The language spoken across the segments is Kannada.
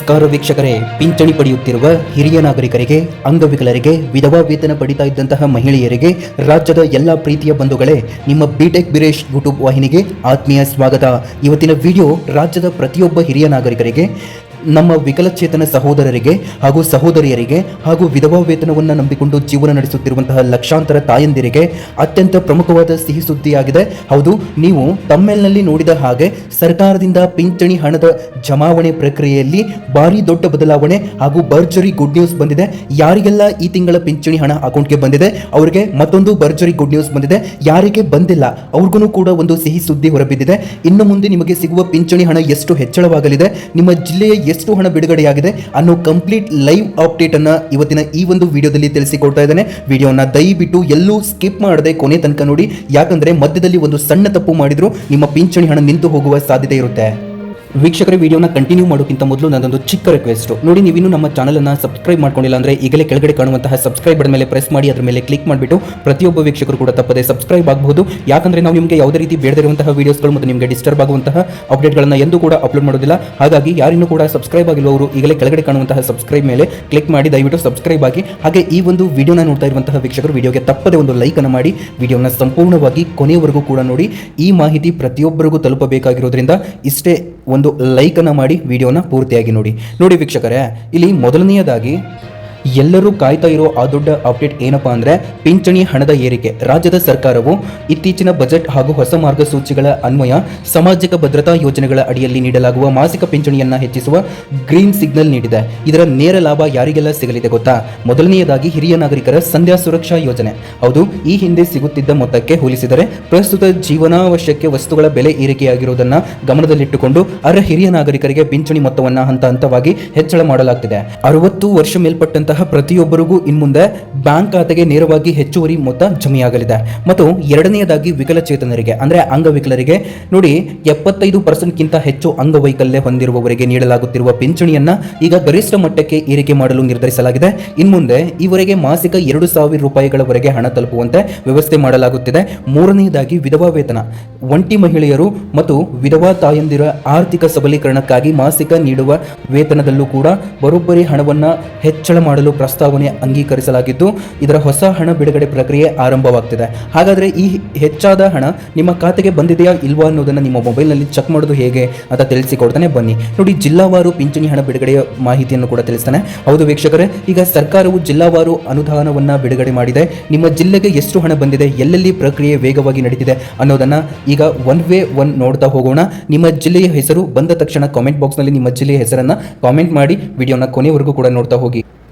ನಮಸ್ಕಾರ ವೀಕ್ಷಕರೇ, ಪಿಂಚಣಿ ಪಡೆಯುತ್ತಿರುವ ಹಿರಿಯ ನಾಗರಿಕರಿಗೆ, ಅಂಗವಿಕಲರಿಗೆ, ವಿಧವಾ ವೇತನ ಪಡಿತಾ ಇದ್ದಂತಹ ಮಹಿಳೆಯರಿಗೆ, ರಾಜ್ಯದ ಎಲ್ಲ ಪ್ರೀತಿಯ ಬಂಧುಗಳೇ, ನಿಮ್ಮ ಬಿಟೆಕ್ ಬಿರೇಶ್ ಯೂಟ್ಯೂಬ್ ವಾಹಿನಿಗೆ ಆತ್ಮೀಯ ಸ್ವಾಗತ. ಇವತ್ತಿನ ವಿಡಿಯೋ ರಾಜ್ಯದ ಪ್ರತಿಯೊಬ್ಬ ಹಿರಿಯ ನಾಗರಿಕರಿಗೆ, ನಮ್ಮ ವಿಕಲಚೇತನ ಸಹೋದರರಿಗೆ ಹಾಗೂ ಸಹೋದರಿಯರಿಗೆ ಹಾಗೂ ವಿಧವಾ ವೇತನವನ್ನು ನಂಬಿಕೊಂಡು ಜೀವನ ನಡೆಸುತ್ತಿರುವಂತಹ ಲಕ್ಷಾಂತರ ತಾಯಂದಿರಿಗೆ ಅತ್ಯಂತ ಪ್ರಮುಖವಾದ ಸಿಹಿ ಸುದ್ದಿಯಾಗಿದೆ. ಹೌದು, ನೀವು ತಮ್ಮೇಲ್ನಲ್ಲಿ ನೋಡಿದ ಹಾಗೆ ಸರ್ಕಾರದಿಂದ ಪಿಂಚಣಿ ಹಣದ ಜಮಾವಣೆ ಪ್ರಕ್ರಿಯೆಯಲ್ಲಿ ಭಾರಿ ದೊಡ್ಡ ಬದಲಾವಣೆ ಹಾಗೂ ಭರ್ಜರಿ ಗುಡ್ ನ್ಯೂಸ್ ಬಂದಿದೆ. ಯಾರಿಗೆಲ್ಲ ಈ ತಿಂಗಳ ಪಿಂಚಣಿ ಹಣ ಅಕೌಂಟ್ಗೆ ಬಂದಿದೆ ಅವರಿಗೆ ಮತ್ತೊಂದು ಭರ್ಜರಿ ಗುಡ್ ನ್ಯೂಸ್ ಬಂದಿದೆ. ಯಾರಿಗೆ ಬಂದಿಲ್ಲ ಅವ್ರಿಗೂ ಕೂಡ ಒಂದು ಸಿಹಿ ಸುದ್ದಿ ಹೊರಬಿದ್ದಿದೆ. ಇನ್ನು ಮುಂದೆ ನಿಮಗೆ ಸಿಗುವ ಪಿಂಚಣಿ ಹಣ ಎಷ್ಟು ಹೆಚ್ಚಳವಾಗಲಿದೆ, ನಿಮ್ಮ ಜಿಲ್ಲೆಯ ಎಷ್ಟು ಹಣ ಬಿಡುಗಡೆಯಾಗಿದೆ ಅನ್ನೋ ಕಂಪ್ಲೀಟ್ ಲೈವ್ ಅಪ್ಡೇಟ್ ಅನ್ನ ಇವತ್ತಿನ ಈ ಒಂದು ವಿಡಿಯೋದಲ್ಲಿ ತಿಳಿಸಿಕೊಡ್ತಾ ಇದ್ದೇನೆ. ವಿಡಿಯೋನ ದಯವಿಟ್ಟು ಎಲ್ಲೂ ಸ್ಕಿಪ್ ಮಾಡದೆ ಕೊನೆ ತನಕ ನೋಡಿ, ಯಾಕಂದ್ರೆ ಮಧ್ಯದಲ್ಲಿ ಒಂದು ಸಣ್ಣ ತಪ್ಪು ಮಾಡಿದ್ರು ನಿಮ್ಮ ಪಿಂಚಣಿ ಹಣ ನಿಂತು ಹೋಗುವ ಸಾಧ್ಯತೆ ಇರುತ್ತೆ. ವೀಕ್ಷಕರ, ವಿಡಿಯೋನ ಕಂಟಿನ್ಯೂ ಮಾಡೋಕ್ಕಿಂತ ಮೊದಲು ನನ್ನದೊಂದು ಚಿಕ್ಕ ರಿಕ್ವೆಸ್ಟ್, ನೋಡಿ ನೀವಿನ್ನೂ ನಮ್ಮ ಚಾನಲನ್ನು ಸಬ್ಸ್ಕ್ರೈಬ್ ಮಾಡ್ಕೊಂಡಿಲ್ಲ ಅಂದರೆ ಈಗಲೇ ಕೆಳಗಡೆ ಕಾಣುವಂತಹ ಸಬ್ಸ್ಕ್ರೈಬ್ ಬಟನ್ ಮೇಲೆ ಪ್ರೆಸ್ ಮಾಡಿ ಅದರ ಮೇಲೆ ಕ್ಲಿಕ್ ಮಾಡಿಬಿಟ್ಟು ಪ್ರತಿಯೊಬ್ಬ ವೀಕ್ಷಕರು ಕೂಡ ತಪ್ಪದೆ ಸಬ್ಸ್ಕ್ರೈಬ್ ಆಗಬಹುದು. ಯಾಕಂದರೆ ನಾವು ನಿಮಗೆ ಯಾವುದೇ ರೀತಿ ಬೇಡದಿರುವಂತಹ ವೀಡಿಯೋಸ್ಗಳು ಮತ್ತು ನಿಮಗೆ ಡಿಸ್ಟರ್ಬ್ ಆಗುವಂತಹ ಅಪ್ಡೇಟ್ಗಳನ್ನು ಎಂದೂ ಕೂಡ ಅಪ್ಲೋಡ್ ಮಾಡೋದಿಲ್ಲ. ಹಾಗಾಗಿ ಯಾರಿನ್ನೂ ಕೂಡ ಸಬ್ಸ್ಕ್ರೈಬ್ ಆಗಿರುವವರು ಈಗಲೇ ಕೆಳಗಡೆ ಕಾಣುವಂತಹ ಸಬ್ಸ್ಕ್ರೈಬ್ ಮೇಲೆ ಕ್ಲಿಕ್ ಮಾಡಿ ದಯವಿಟ್ಟು ಸಬ್ಸ್ಕ್ರೈಬ್ ಆಗಿ. ಹಾಗೆ ಈ ಒಂದು ವಿಡಿಯೋನ ನೋಡ್ತಾ ಇರುವಂತಹ ವೀಕ್ಷಕರು ವಿಡಿಯೋಗೆ ತಪ್ಪದೆ ಒಂದು ಲೈಕ್ ಅನ್ನು ಮಾಡಿ ವಿಡಿಯೋನ ಸಂಪೂರ್ಣವಾಗಿ ಕೊನೆಯವರೆಗೂ ಕೂಡ ನೋಡಿ. ಈ ಮಾಹಿತಿ ಪ್ರತಿಯೊಬ್ಬರಿಗೂ ತಲುಪಬೇಕಾಗಿರೋದ್ರಿಂದ ಇಷ್ಟೇ ಒಂದು ಲೈಕ್ ಅನ್ನು ಮಾಡಿ ವಿಡಿಯೋನ ಪೂರ್ತಿಯಾಗಿ ನೋಡಿ ವೀಕ್ಷಕರೇ, ಇಲ್ಲಿ ಮೊದಲನೆಯದಾಗಿ ಎಲ್ಲರೂ ಕಾಯ್ತಾ ಇರೋ ಆ ದೊಡ್ಡ ಅಪ್ಡೇಟ್ ಏನಪ್ಪಾ ಅಂದರೆ ಪಿಂಚಣಿ ಹಣದ ಏರಿಕೆ. ರಾಜ್ಯದ ಸರ್ಕಾರವು ಇತ್ತೀಚಿನ ಬಜೆಟ್ ಹಾಗೂ ಹೊಸ ಮಾರ್ಗಸೂಚಿಗಳ ಅನ್ವಯ ಸಾಮಾಜಿಕ ಭದ್ರತಾ ಯೋಜನೆಗಳ ಅಡಿಯಲ್ಲಿ ನೀಡಲಾಗುವ ಮಾಸಿಕ ಪಿಂಚಣಿಯನ್ನು ಹೆಚ್ಚಿಸುವ ಗ್ರೀನ್ ಸಿಗ್ನಲ್ ನೀಡಿದೆ. ಇದರ ನೇರ ಲಾಭ ಯಾರಿಗೆಲ್ಲ ಸಿಗಲಿದೆ ಗೊತ್ತಾ? ಮೊದಲನೆಯದಾಗಿ ಹಿರಿಯ ನಾಗರಿಕರ ಸಂಧ್ಯಾ ಸುರಕ್ಷಾ ಯೋಜನೆ. ಹೌದು, ಈ ಹಿಂದೆ ಸಿಗುತ್ತಿದ್ದ ಮೊತ್ತಕ್ಕೆ ಹೋಲಿಸಿದರೆ ಪ್ರಸ್ತುತ ಜೀವನಾವಶ್ಯಕ ವಸ್ತುಗಳ ಬೆಲೆ ಏರಿಕೆಯಾಗಿರುವುದನ್ನು ಗಮನದಲ್ಲಿಟ್ಟುಕೊಂಡು ಅರ್ಹ ಹಿರಿಯ ನಾಗರಿಕರಿಗೆ ಪಿಂಚಣಿ ಮೊತ್ತವನ್ನು ಹಂತ ಹಂತವಾಗಿ ಹೆಚ್ಚಳ ಮಾಡಲಾಗ್ತಿದೆ. 60 ವರ್ಷ ಮೇಲ್ಪಟ್ಟಂತಹ ಪ್ರತಿಯೊಬ್ಬರಿಗೂ ಇನ್ಮುಂದೆ ಬ್ಯಾಂಕ್ ಖಾತೆಗೆ ನೇರವಾಗಿ ಹೆಚ್ಚುವರಿ ಮೊತ್ತ ಜಮೆಯಾಗಲಿದೆ. ಮತ್ತು ಎರಡನೆಯದಾಗಿ ವಿಕಲಚೇತನರಿಗೆ ಅಂದರೆ ಅಂಗವಿಕಲರಿಗೆ ನೋಡಿ, 75% ಹೆಚ್ಚು ಅಂಗವೈಕಲ್ಯ ಹೊಂದಿರುವವರಿಗೆ ನೀಡಲಾಗುತ್ತಿರುವ ಪಿಂಚಣಿಯನ್ನ ಈಗ ಗರಿಷ್ಠ ಮಟ್ಟಕ್ಕೆ ಏರಿಕೆ ಮಾಡಲು ನಿರ್ಧರಿಸಲಾಗಿದೆ. ಇನ್ಮುಂದೆ ಇವರಿಗೆ ಮಾಸಿಕ 2,000 ರೂಪಾಯಿಗಳವರೆಗೆ ಹಣ ತಲುಪುವಂತೆ ವ್ಯವಸ್ಥೆ ಮಾಡಲಾಗುತ್ತಿದೆ. ಮೂರನೆಯದಾಗಿ ವಿಧವಾ ವೇತನ. ಒಂಟಿ ಮಹಿಳೆಯರು ಮತ್ತು ವಿಧವಾ ತಾಯಂದಿರ ಆರ್ಥಿಕ ಸಬಲೀಕರಣಕ್ಕಾಗಿ ಮಾಸಿಕ ನೀಡುವ ವೇತನದಲ್ಲೂ ಕೂಡ ಬರೋಬ್ಬರಿ ಹಣವನ್ನು ಹೆಚ್ಚಳ ಮಾಡಲು ಪ್ರಸ್ತಾವನೆ ಅಂಗೀಕರಿಸಲಾಗಿದ್ದು, ಇದರ ಹೊಸ ಹಣ ಬಿಡುಗಡೆ ಪ್ರಕ್ರಿಯೆ ಆರಂಭವಾಗ್ತಿದೆ. ಹಾಗಾದರೆ ಈ ಹೆಚ್ಚಾದ ಹಣ ನಿಮ್ಮ ಖಾತೆಗೆ ಬಂದಿದೆಯಾ ಇಲ್ವಾ ಅನ್ನೋದನ್ನು ನಿಮ್ಮ ಮೊಬೈಲ್ನಲ್ಲಿ ಚೆಕ್ ಮಾಡೋದು ಹೇಗೆ ಅಂತ ತಿಳಿಸಿಕೊಡ್ತಾನೆ ಬನ್ನಿ. ನೋಡಿ, ಜಿಲ್ಲಾವಾರು ಪಿಂಚಣಿ ಹಣ ಬಿಡುಗಡೆಯ ಮಾಹಿತಿಯನ್ನು ಕೂಡ ತಿಳಿಸ್ತಾನೆ. ಹೌದು ವೀಕ್ಷಕರೇ, ಈಗ ಸರ್ಕಾರವು ಜಿಲ್ಲಾವಾರು ಅನುದಾನವನ್ನು ಬಿಡುಗಡೆ ಮಾಡಿದೆ. ನಿಮ್ಮ ಜಿಲ್ಲೆಗೆ ಎಷ್ಟು ಹಣ ಬಂದಿದೆ, ಎಲ್ಲೆಲ್ಲಿ ಪ್ರಕ್ರಿಯೆ ವೇಗವಾಗಿ ನಡೀತಿದೆ ಅನ್ನೋದನ್ನು ಈಗ ಒನ್ ವೇ ಒನ್ ನೋಡ್ತಾ ಹೋಗೋಣ. ನಿಮ್ಮ ಜಿಲ್ಲೆಯ ಹೆಸರು ಬಂದ ತಕ್ಷಣ ಕಾಮೆಂಟ್ ಬಾಕ್ಸ್ನಲ್ಲಿ ನಿಮ್ಮ ಜಿಲ್ಲೆಯ ಹೆಸರನ್ನು ಕಾಮೆಂಟ್ ಮಾಡಿ ವಿಡಿಯೋನ ಕೊನೆವರೆಗೂ ಕೂಡ ನೋಡ್ತಾ ಹೋಗಿ.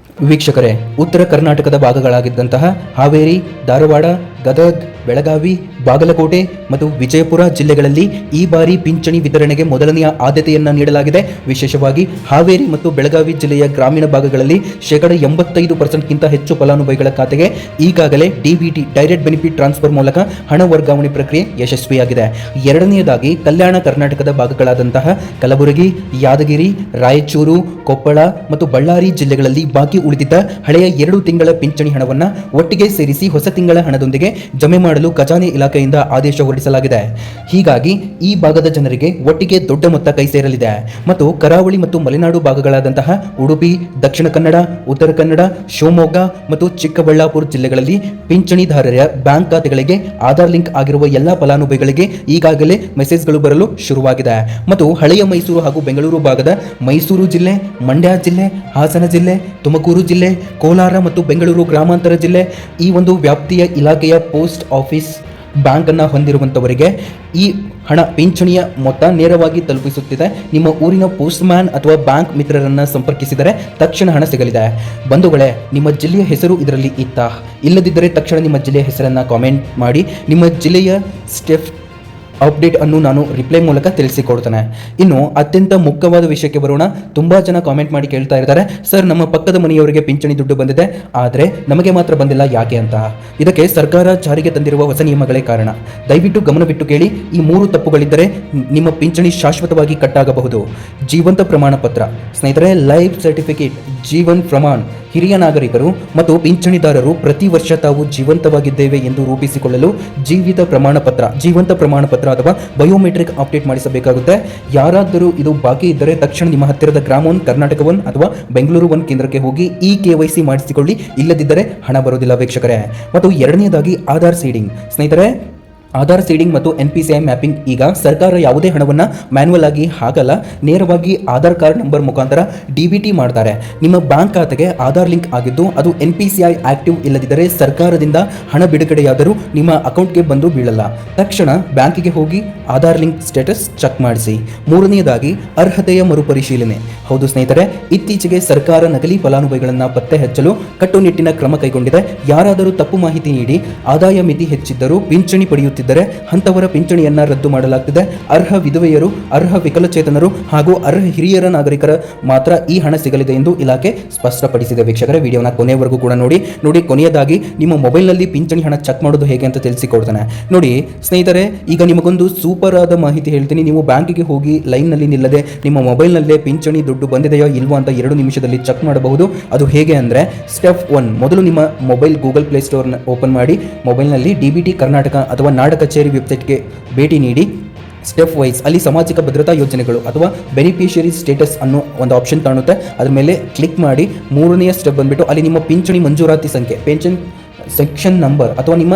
ವೀಕ್ಷಕರೇ, ಉತ್ತರ ಕರ್ನಾಟಕದ ಭಾಗಗಳಾಗಿದ್ದಂತಹ ಹಾವೇರಿ, ಧಾರವಾಡ, ಗದಗ್, ಬೆಳಗಾವಿ, ಬಾಗಲಕೋಟೆ ಮತ್ತು ವಿಜಯಪುರ ಜಿಲ್ಲೆಗಳಲ್ಲಿ ಈ ಬಾರಿ ಪಿಂಚಣಿ ವಿತರಣೆಗೆ ಮೊದಲನೆಯ ಆದ್ಯತೆಯನ್ನು ನೀಡಲಾಗಿದೆ. ವಿಶೇಷವಾಗಿ ಹಾವೇರಿ ಮತ್ತು ಬೆಳಗಾವಿ ಜಿಲ್ಲೆಯ ಗ್ರಾಮೀಣ ಭಾಗಗಳಲ್ಲಿ 85% ಹೆಚ್ಚು ಫಲಾನುಭವಿಗಳ ಖಾತೆಗೆ ಈಗಾಗಲೇ ಡಿಬಿಟಿ ಡೈರೆಕ್ಟ್ ಬೆನಿಫಿಟ್ ಟ್ರಾನ್ಸ್ಫರ್ ಮೂಲಕ ಹಣ ವರ್ಗಾವಣೆ ಪ್ರಕ್ರಿಯೆ ಯಶಸ್ವಿಯಾಗಿದೆ. ಎರಡನೆಯದಾಗಿ ಕಲ್ಯಾಣ ಕರ್ನಾಟಕದ ಭಾಗಗಳಾದಂತಹ ಕಲಬುರಗಿ, ಯಾದಗಿರಿ, ರಾಯಚೂರು, ಕೊಪ್ಪಳ ಮತ್ತು ಬಳ್ಳಾರಿ ಜಿಲ್ಲೆಗಳಲ್ಲಿ ಬಾಕಿ ಉಳಿದಿದ್ದ ಹಳೆಯ 2 ತಿಂಗಳ ಪಿಂಚಣಿ ಹಣವನ್ನು ಒಟ್ಟಿಗೆ ಸೇರಿಸಿ ಹೊಸ ತಿಂಗಳ ಹಣದೊಂದಿಗೆ ಜಮೆ ಮಾಡಲು ಖಜಾನೆ ಇಲಾಖೆಯಿಂದ ಆದೇಶ ಹೊರಡಿಸಲಾಗಿದೆ. ಹೀಗಾಗಿ ಈ ಭಾಗದ ಜನರಿಗೆ ಒಟ್ಟಿಗೆ ದೊಡ್ಡ ಮೊತ್ತ ಕೈ ಸೇರಲಿದೆ. ಮತ್ತು ಕರಾವಳಿ ಮತ್ತು ಮಲೆನಾಡು ಭಾಗಗಳಾದಂತಹ ಉಡುಪಿ, ದಕ್ಷಿಣ ಕನ್ನಡ, ಉತ್ತರ ಕನ್ನಡ, ಶಿವಮೊಗ್ಗ ಮತ್ತು ಚಿಕ್ಕಬಳ್ಳಾಪುರ ಜಿಲ್ಲೆಗಳಲ್ಲಿ ಪಿಂಚಣಿದಾರರ ಬ್ಯಾಂಕ್ ಖಾತೆಗಳಿಗೆ ಆಧಾರ್ ಲಿಂಕ್ ಆಗಿರುವ ಎಲ್ಲ ಫಲಾನುಭವಿಗಳಿಗೆ ಈಗಾಗಲೇ ಮೆಸೇಜ್ಗಳು ಬರಲು ಶುರುವಾಗಿದೆ. ಮತ್ತು ಹಳೆಯ ಮೈಸೂರು ಹಾಗೂ ಬೆಂಗಳೂರು ಭಾಗದ ಮೈಸೂರು ಜಿಲ್ಲೆ, ಮಂಡ್ಯ ಜಿಲ್ಲೆ, ಹಾಸನ ಜಿಲ್ಲೆ, ತುಮಕೂರು ಜಿಲ್ಲೆ, ಕೋಲಾರ ಮತ್ತು ಬೆಂಗಳೂರು ಗ್ರಾಮಾಂತರ ಜಿಲ್ಲೆ ಈ ಒಂದು ವ್ಯಾಪ್ತಿಯ ಇಲಾಖೆಯ ಪೋಸ್ಟ್ ಆಫೀಸ್ ಬ್ಯಾಂಕ್ ಅನ್ನು ಹೊಂದಿರುವಂತವರಿಗೆ ಈ ಹಣ ಪಿಂಚಣಿಯ ಮೊತ್ತ ನೇರವಾಗಿ ತಲುಪಿಸುತ್ತಿದೆ. ನಿಮ್ಮ ಊರಿನ ಪೋಸ್ಟ್ ಮ್ಯಾನ್ ಅಥವಾ ಬ್ಯಾಂಕ್ ಮಿತ್ರರನ್ನು ಸಂಪರ್ಕಿಸಿದರೆ ತಕ್ಷಣ ಹಣ ಸಿಗಲಿದೆ. ಬಂಧುಗಳೇ, ನಿಮ್ಮ ಜಿಲ್ಲೆಯ ಹೆಸರು ಇದರಲ್ಲಿ ಇತ್ತಾ? ಇಲ್ಲದಿದ್ದರೆ ತಕ್ಷಣ ನಿಮ್ಮ ಜಿಲ್ಲೆಯ ಹೆಸರನ್ನು ಕಾಮೆಂಟ್ ಮಾಡಿ. ನಿಮ್ಮ ಜಿಲ್ಲೆಯ ಸ್ಟೆಪ್ ಅಪ್ಡೇಟ್ ಅನ್ನು ನಾನು ರಿಪ್ಲೈ ಮೂಲಕ ತಿಳಿಸಿಕೊಡ್ತೇನೆ. ಇನ್ನು ಅತ್ಯಂತ ಮುಖ್ಯವಾದ ವಿಷಯಕ್ಕೆ ಬರೋಣ. ತುಂಬಾ ಜನ ಕಾಮೆಂಟ್ ಮಾಡಿ ಕೇಳ್ತಾ ಇರ್ತಾರೆ, ಸರ್ ನಮ್ಮ ಪಕ್ಕದ ಮನೆಯವರಿಗೆ ಪಿಂಚಣಿ ದುಡ್ಡು ಬಂದಿದೆ ಆದರೆ ನಮಗೆ ಮಾತ್ರ ಬಂದಿಲ್ಲ, ಯಾಕೆ ಅಂತ. ಇದಕ್ಕೆ ಸರ್ಕಾರ ಜಾರಿಗೆ ತಂದಿರುವ ಹೊಸ ನಿಯಮಗಳೇ ಕಾರಣ. ದಯವಿಟ್ಟು ಗಮನವಿಟ್ಟು ಕೇಳಿ. ಈ 3 ತಪ್ಪುಗಳಿದ್ದರೆ ನಿಮ್ಮ ಪಿಂಚಣಿ ಶಾಶ್ವತವಾಗಿ ಕಟ್ಟಾಗಬಹುದು. ಜೀವಂತ ಪ್ರಮಾಣ ಪತ್ರ ಸ್ನೇಹಿತರೆ, ಲೈಫ್ ಸರ್ಟಿಫಿಕೇಟ್, ಜೀವನ್ ಪ್ರಮಾಣ್ ಹಿರಿಯ ನಾಗರಿಕರು ಮತ್ತು ಪಿಂಚಣಿದಾರರು ಪ್ರತಿ ವರ್ಷ ತಾವು ಜೀವಂತವಾಗಿದ್ದೇವೆ ಎಂದು ರೂಪಿಸಿಕೊಳ್ಳಲು ಜೀವಂತ ಪ್ರಮಾಣ ಪತ್ರ ಅಥವಾ ಬಯೋಮೆಟ್ರಿಕ್ ಅಪ್ಡೇಟ್ ಮಾಡಿಸಬೇಕಾಗುತ್ತೆ. ಯಾರಾದರೂ ಇದು ಬಾಕಿ ಇದ್ದರೆ ತಕ್ಷಣ ನಿಮ್ಮ ಹತ್ತಿರದ ಗ್ರಾಮ ಒನ್, ಕರ್ನಾಟಕ ಒನ್ ಅಥವಾ ಬೆಂಗಳೂರು ಒನ್ ಕೇಂದ್ರಕ್ಕೆ ಹೋಗಿ ಈ KYC ಮಾಡಿಸಿಕೊಳ್ಳಿ. ಇಲ್ಲದಿದ್ದರೆ ಹಣ ಬರೋದಿಲ್ಲ ವೀಕ್ಷಕರೇ. ಮತ್ತು ಎರಡನೇದಾಗಿ ಆಧಾರ್ ಸೀಡಿಂಗ್. ಸ್ನೇಹಿತರೆ, ಆಧಾರ್ ಸೀಡಿಂಗ್ ಮತ್ತು NPCI ಮ್ಯಾಪಿಂಗ್ ಈಗ ಸರ್ಕಾರ ಯಾವುದೇ ಹಣವನ್ನು ಮ್ಯಾನ್ಯುವಲ್ ಆಗಿ ಹಾಕಲ್ಲ, ನೇರವಾಗಿ ಆಧಾರ್ ಕಾರ್ಡ್ ನಂಬರ್ ಮುಖಾಂತರ DBT ಮಾಡ್ತಾರೆ. ನಿಮ್ಮ ಬ್ಯಾಂಕ್ ಖಾತೆಗೆ ಆಧಾರ್ ಲಿಂಕ್ ಆಗಿದ್ದು ಅದು NPCI ಆಕ್ಟಿವ್ ಇಲ್ಲದಿದ್ದರೆ ಸರ್ಕಾರದಿಂದ ಹಣ ಬಿಡುಗಡೆಯಾದರೂ ನಿಮ್ಮ ಅಕೌಂಟ್ಗೆ ಬಂದು ಬೀಳಲ್ಲ. ತಕ್ಷಣ ಬ್ಯಾಂಕಿಗೆ ಹೋಗಿ ಆಧಾರ್ ಲಿಂಕ್ ಸ್ಟೇಟಸ್ ಚೆಕ್ ಮಾಡಿಸಿ. ಮೂರನೆಯದಾಗಿ ಅರ್ಹತೆಯ ಮರುಪರಿಶೀಲನೆ. ಹೌದು ಸ್ನೇಹಿತರೆ, ಇತ್ತೀಚೆಗೆ ಸರ್ಕಾರ ನಕಲಿ ಫಲಾನುಭವಿಗಳನ್ನು ಪತ್ತೆ ಹಚ್ಚಲು ಕಟ್ಟುನಿಟ್ಟಿನ ಕ್ರಮ ಕೈಗೊಂಡಿದೆ. ಯಾರಾದರೂ ತಪ್ಪು ಮಾಹಿತಿ ನೀಡಿ ಆದಾಯ ಮಿತಿ ಹೆಚ್ಚಿದ್ದರೂ ಪಿಂಚಣಿ ಪಡೆಯುತ್ತಿದ್ದರೆ ಅಂತವರ ಪಿಂಚಣಿಯನ್ನ ರದ್ದು ಮಾಡಲಾಗುತ್ತಿದೆ. ಅರ್ಹ ವಿಧವೆಯರು, ಅರ್ಹ ವಿಕಲಚೇತನರು ಹಾಗೂ ಅರ್ಹ ಹಿರಿಯರ ನಾಗರಿಕರ ಮಾತ್ರ ಈ ಹಣ ಸಿಗಲಿದೆ ಎಂದು ಇಲಾಖೆ ಸ್ಪಷ್ಟಪಡಿಸಿದೆ. ವೀಕ್ಷಕರೇ, ವಿಡಿಯೋನ ಕೊನೆಯವರೆಗೂ ಕೂಡ ನೋಡಿ. ಕೊನೆಯದಾಗಿ ನಿಮ್ಮ ಮೊಬೈಲ್ನಲ್ಲಿ ಪಿಂಚಣಿ ಹಣ ಚೆಕ್ ಮಾಡೋದು ಹೇಗೆ ಅಂತ ತಿಳಿಸಿಕೊಡ್ತಾನೆ ನೋಡಿ. ಸ್ನೇಹಿತರೆ, ಈಗ ನಿಮಗೊಂದು ಸೂಪರ್ ಆದ ಮಾಹಿತಿ ಹೇಳ್ತೀನಿ. ನೀವು ಬ್ಯಾಂಕಿಗೆ ಹೋಗಿ ಲೈನ್ನಲ್ಲಿ ನಿಲ್ಲದೆ ನಿಮ್ಮ ಮೊಬೈಲ್ನಲ್ಲೇ ಪಿಂಚಣಿ ದುಡ್ಡು ಬಂದಿದೆಯೋ ಇಲ್ವೋ ಅಂತ 2 ನಿಮಿಷದಲ್ಲಿ ಚೆಕ್ ಮಾಡಬಹುದು. ಅದು ಹೇಗೆ ಅಂದರೆ, ಸ್ಟೆಪ್ 1, ಮೊದಲು ನಿಮ್ಮ ಮೊಬೈಲ್ ಗೂಗಲ್ ಪ್ಲೇ ಸ್ಟೋರ್ನ ಓಪನ್ ಮಾಡಿ ಮೊಬೈಲ್ನಲ್ಲಿ DBT ಕರ್ನಾಟಕ ಅಥವಾ ನಾಡ ಕಚೇರಿ ವೆಬ್ಸೈಟ್ಗೆ ಭೇಟಿ ನೀಡಿ. ಸ್ಟೆಪ್ ವೈಸ್ ಅಲ್ಲಿ ಸಾಮಾಜಿಕ ಭದ್ರತಾ ಯೋಜನೆಗಳು ಅಥವಾ ಬೆನಿಫಿಷಿಯರಿ ಸ್ಟೇಟಸ್ ಅನ್ನೋ ಒಂದು ಆಪ್ಷನ್ ಕಾಣುತ್ತೆ. ಅದ್ರ ಮೇಲೆ ಕ್ಲಿಕ್ ಮಾಡಿ. ಮೂರನೆಯ ಸ್ಟೆಪ್ ಬಂದ್ಬಿಟ್ಟು ಅಲ್ಲಿ ನಿಮ್ಮ ಪಿಂಚಣಿ ಮಂಜೂರಾತಿ ಸಂಖ್ಯೆ, ಪೆನ್ಷನ್ ಸೆಕ್ಷನ್ ನಂಬರ್ ಅಥವಾ ನಿಮ್ಮ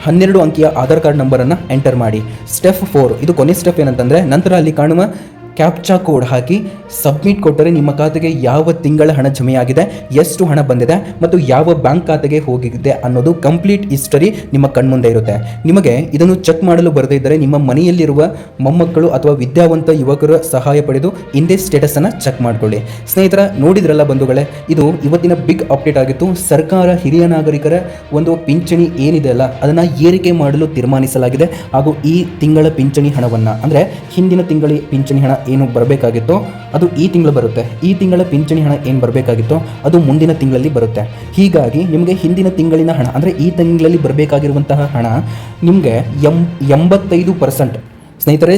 12 ಅಂಕಿಯ ಆಧಾರ್ ಕಾರ್ಡ್ ನಂಬರನ್ನು ಎಂಟರ್ ಮಾಡಿ. ಸ್ಟೆಪ್ 4 ಇದು ಕೊನೆ ಸ್ಟೆಪ್ ಏನಂತಂದರೆ, ನಂತರ ಅಲ್ಲಿ ಕಾಣುವ ಕ್ಯಾಪ್ಚಾ ಕೋಡ್ ಹಾಕಿ ಸಬ್ಮಿಟ್ ಕೊಟ್ಟರೆ ನಿಮ್ಮ ಖಾತೆಗೆ ಯಾವ ತಿಂಗಳ ಹಣ ಜಮೆಯಾಗಿದೆ, ಎಷ್ಟು ಹಣ ಬಂದಿದೆ ಮತ್ತು ಯಾವ ಬ್ಯಾಂಕ್ ಖಾತೆಗೆ ಹೋಗಿದೆ ಅನ್ನೋದು ಕಂಪ್ಲೀಟ್ ಹಿಸ್ಟರಿ ನಿಮ್ಮ ಕಣ್ಮುಂದೆ ಇರುತ್ತೆ. ನಿಮಗೆ ಇದನ್ನು ಚೆಕ್ ಮಾಡಲು ಬರದೇ ಇದ್ದರೆ ನಿಮ್ಮ ಮನೆಯಲ್ಲಿರುವ ಮೊಮ್ಮಕ್ಕಳು ಅಥವಾ ವಿದ್ಯಾವಂತ ಯುವಕರ ಸಹಾಯ ಪಡೆದು ಇಂದೇ ಸ್ಟೇಟಸನ್ನು ಚೆಕ್ ಮಾಡಿಕೊಳ್ಳಿ. ಸ್ನೇಹಿತರ, ನೋಡಿದ್ರಲ್ಲ ಬಂಧುಗಳೇ, ಇದು ಇವತ್ತಿನ ಬಿಗ್ ಅಪ್ಡೇಟ್ ಆಗಿತ್ತು. ಸರ್ಕಾರ ಹಿರಿಯ ನಾಗರಿಕರ ಒಂದು ಪಿಂಚಣಿ ಏನಿದೆ ಅಲ್ಲ ಅದನ್ನು ಏರಿಕೆ ಮಾಡಲು ತೀರ್ಮಾನಿಸಲಾಗಿದೆ. ಹಾಗೂ ಈ ತಿಂಗಳ ಪಿಂಚಣಿ ಹಣವನ್ನು ಅಂದರೆ ಹಿಂದಿನ ತಿಂಗಳ ಪಿಂಚಣಿ ಹಣ ಏನು ಬರಬೇಕಾಗಿತ್ತೋ ಅದು ಈ ತಿಂಗಳು ಬರುತ್ತೆ. ಈ ತಿಂಗಳ ಪಿಂಚಣಿ ಹಣ ಏನು ಬರಬೇಕಾಗಿತ್ತೋ ಅದು ಮುಂದಿನ ತಿಂಗಳಲ್ಲಿ ಬರುತ್ತೆ. ಹೀಗಾಗಿ ನಿಮಗೆ ಹಿಂದಿನ ತಿಂಗಳಿನ ಹಣ ಅಂದರೆ ಈ ತಿಂಗಳಲ್ಲಿ ಬರಬೇಕಾಗಿರುವಂತಹ ಹಣ ನಿಮಗೆ 85%, ಸ್ನೇಹಿತರೆ,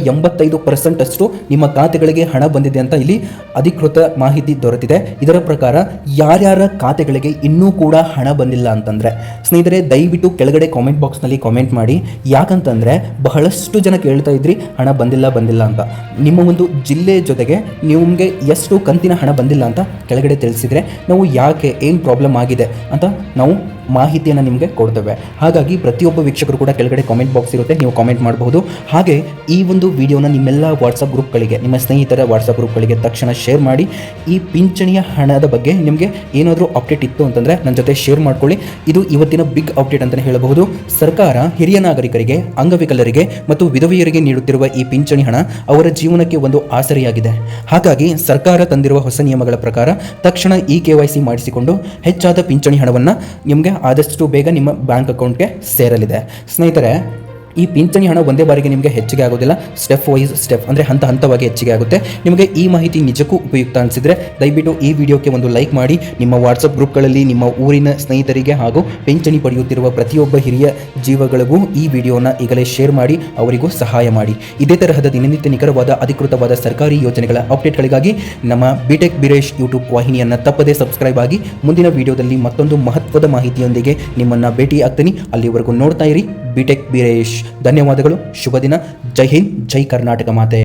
85% ಅಷ್ಟು ನಿಮ್ಮ ಖಾತೆಗಳಿಗೆ ಹಣ ಬಂದಿದೆ ಅಂತ ಇಲ್ಲಿ ಅಧಿಕೃತ ಮಾಹಿತಿ ದೊರೆತಿದೆ. ಇದರ ಪ್ರಕಾರ ಯಾರ್ಯಾರ ಖಾತೆಗಳಿಗೆ ಇನ್ನೂ ಕೂಡ ಹಣ ಬಂದಿಲ್ಲ ಅಂತಂದರೆ ಸ್ನೇಹಿತರೆ, ದಯವಿಟ್ಟು ಕೆಳಗಡೆ ಕಾಮೆಂಟ್ ಬಾಕ್ಸ್ನಲ್ಲಿ ಕಾಮೆಂಟ್ ಮಾಡಿ. ಯಾಕಂತಂದರೆ ಬಹಳಷ್ಟು ಜನ ಕೇಳ್ತಾ ಇದ್ರಿ ಹಣ ಬಂದಿಲ್ಲ ಅಂತ. ನಿಮ್ಮ ಒಂದು ಜಿಲ್ಲೆ ಜೊತೆಗೆ ನಿಮಗೆ ಎಷ್ಟು ಕಂತಿನ ಹಣ ಬಂದಿಲ್ಲ ಅಂತ ಕೆಳಗಡೆ ತಿಳಿಸಿದರೆ ನಾವು ಯಾಕೆ ಏನು ಪ್ರಾಬ್ಲಮ್ ಆಗಿದೆ ಅಂತ ನಾವು ಮಾಹಿತಿಯನ್ನು ನಿಮಗೆ ಕೊಡ್ತೇವೆ. ಹಾಗಾಗಿ ಪ್ರತಿಯೊಬ್ಬ ವೀಕ್ಷಕರು ಕೂಡ ಕೆಳಗಡೆ ಕಾಮೆಂಟ್ ಬಾಕ್ಸ್ ಇರುತ್ತೆ, ನೀವು ಕಾಮೆಂಟ್ ಮಾಡಬಹುದು. ಹಾಗೆ ಈ ಒಂದು ವಿಡಿಯೋನ ನಿಮ್ಮೆಲ್ಲ ವಾಟ್ಸಪ್ ಗ್ರೂಪ್ಗಳಿಗೆ, ನಿಮ್ಮ ಸ್ನೇಹಿತರ ವಾಟ್ಸಪ್ ಗ್ರೂಪ್ಗಳಿಗೆ ತಕ್ಷಣ ಶೇರ್ ಮಾಡಿ. ಈ ಪಿಂಚಣಿಯ ಹಣದ ಬಗ್ಗೆ ನಿಮಗೆ ಏನಾದರೂ ಅಪ್ಡೇಟ್ ಇತ್ತು ಅಂತಂದರೆ ನನ್ನ ಜೊತೆ ಶೇರ್ ಮಾಡ್ಕೊಳ್ಳಿ. ಇದು ಇವತ್ತಿನ ಬಿಗ್ ಅಪ್ಡೇಟ್ ಅಂತಲೇ ಹೇಳಬಹುದು. ಸರ್ಕಾರ ಹಿರಿಯ ನಾಗರಿಕರಿಗೆ, ಅಂಗವಿಕಲರಿಗೆ ಮತ್ತು ವಿಧವೆಯರಿಗೆ ನೀಡುತ್ತಿರುವ ಈ ಪಿಂಚಣಿ ಹಣ ಅವರ ಜೀವನಕ್ಕೆ ಒಂದು ಆಸರೆಯಾಗಿದೆ. ಹಾಗಾಗಿ ಸರ್ಕಾರ ತಂದಿರುವ ಹೊಸ ನಿಯಮಗಳ ಪ್ರಕಾರ ತಕ್ಷಣ ಈ KYC ಮಾಡಿಸಿಕೊಂಡು ಹೆಚ್ಚಾದ ಪಿಂಚಣಿ ಹಣವನ್ನು ನಿಮಗೆ ಆದಷ್ಟು ಬೇಗ ನಿಮ್ಮ ಬ್ಯಾಂಕ್ ಅಕೌಂಟ್ಗೆ ಸೇರಲಿದೆ. ಸ್ನೇಹಿತರೆ, ಈ ಪಿಂಚಣಿ ಹಣ ಒಂದೇ ಬಾರಿಗೆ ನಿಮಗೆ ಹೆಚ್ಚಿಗೆ ಆಗೋದಿಲ್ಲ, ಸ್ಟೆಪ್ ವೈಸ್ ಸ್ಟೆಪ್ ಅಂದರೆ ಹಂತವಾಗಿ ಹೆಚ್ಚಿಗೆ ಆಗುತ್ತೆ. ನಿಮಗೆ ಈ ಮಾಹಿತಿ ನಿಜಕ್ಕೂ ಉಪಯುಕ್ತ ಅನಿಸಿದರೆ ದಯವಿಟ್ಟು ಈ ವಿಡಿಯೋಕ್ಕೆ ಒಂದು ಲೈಕ್ ಮಾಡಿ. ನಿಮ್ಮ ವಾಟ್ಸಪ್ ಗ್ರೂಪ್ಗಳಲ್ಲಿ ನಿಮ್ಮ ಊರಿನ ಸ್ನೇಹಿತರಿಗೆ ಹಾಗೂ ಪಿಂಚಣಿ ಪಡೆಯುತ್ತಿರುವ ಪ್ರತಿಯೊಬ್ಬ ಹಿರಿಯ ಜೀವಗಳಿಗೂ ಈ ವಿಡಿಯೋನ ಈಗಲೇ ಶೇರ್ ಮಾಡಿ, ಅವರಿಗೂ ಸಹಾಯ ಮಾಡಿ. ಇದೇ ತರಹದ ದಿನನಿತ್ಯ ನಿಖರವಾದ ಅಧಿಕೃತವಾದ ಸರ್ಕಾರಿ ಯೋಜನೆಗಳ ಅಪ್ಡೇಟ್ಗಳಿಗಾಗಿ ನಮ್ಮ ಬಿಟೆಕ್ ಬಿರೇಶ್ ಯೂಟ್ಯೂಬ್ ವಾಹಿನಿಯನ್ನು ತಪ್ಪದೇ ಸಬ್ಸ್ಕ್ರೈಬ್ ಆಗಿ. ಮುಂದಿನ ವಿಡಿಯೋದಲ್ಲಿ ಮತ್ತೊಂದು ಮಹತ್ವದ ಮಾಹಿತಿಯೊಂದಿಗೆ ನಿಮ್ಮನ್ನು ಭೇಟಿ ಆಗ್ತೀನಿ. ಅಲ್ಲಿವರೆಗೂ ನೋಡ್ತಾ ಇರಿ ಬಿಟೆಕ್ ಬಿರೇಶ್. ಧನ್ಯವಾದಗಳು. ಶುಭ ದಿನ. ಜೈ ಹಿಂದ್, ಜೈ ಕರ್ನಾಟಕ ಮಾತೆ.